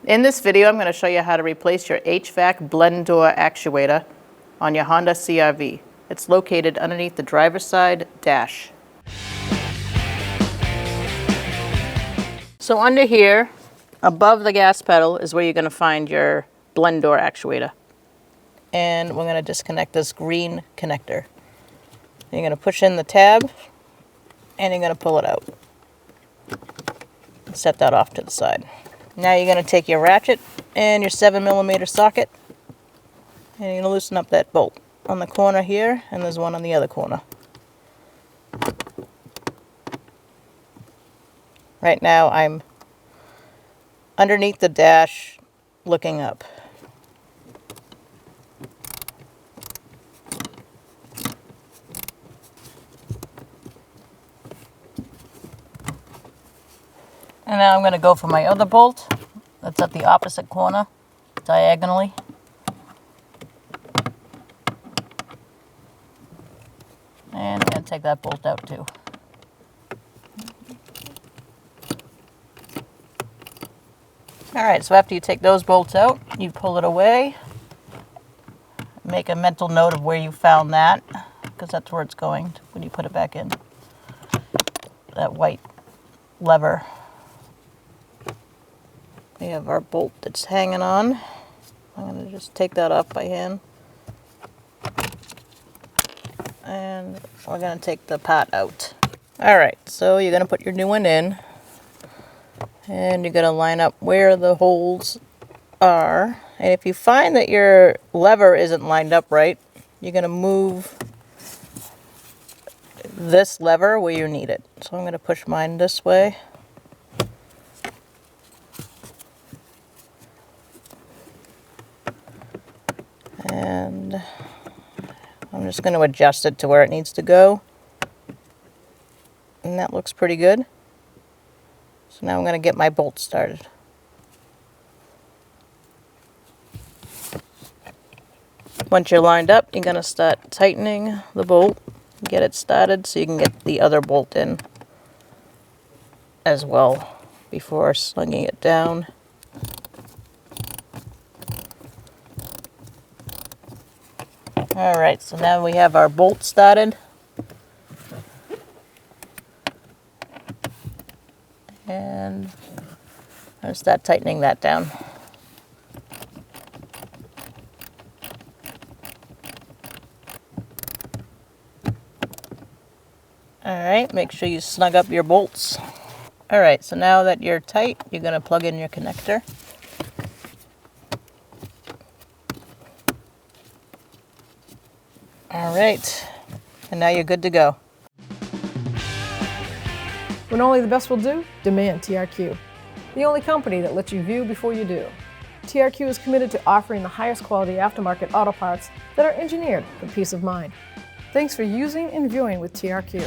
In this video, I'm going to show you how to replace your HVAC blend door actuator on your Honda CR-V. It's located underneath the driver's side dash. So under here, above the gas pedal, is where you're going to find your blend door actuator. And we're going to disconnect this green connector. You're going to push in the tab, and you're going to pull it out. Set that off to the side. Now you're going to take your ratchet and your 7mm socket, and you're going to loosen up that bolt on the corner here, and there's one on the other corner. Right now I'm underneath the dash looking up. And now I'm going to go for my other bolt that's at the opposite corner, diagonally. And I'm going to take that bolt out too. Alright, so after you take those bolts out, you pull it away. Make a mental note of where you found that, because that's where it's going when you put it back in. That white lever. We have our bolt that's hanging on. I'm going to just take that off by hand. And we're going to take the pot out. Alright, so you're going to put your new one in. And you're going to line up where the holes are. And if you find that your lever isn't lined up right, you're going to move this lever where you need it. So I'm going to push mine this way. And I'm just going to adjust it to where it needs to go. And that looks pretty good. So now I'm going to get my bolt started. Once you're lined up, you're going to start tightening the bolt. Get it started so you can get the other bolt in as well before slinging it down. Alright, so now we have our bolt started. And I'm going to start tightening that down. Alright, make sure you snug up your bolts. Alright, so now that you're tight, you're going to plug in your connector. Alright, and now you're good to go. When only the best will do, demand TRQ. The only company that lets you view before you do. TRQ is committed to offering the highest quality aftermarket auto parts that are engineered for peace of mind. Thanks for using and viewing with TRQ.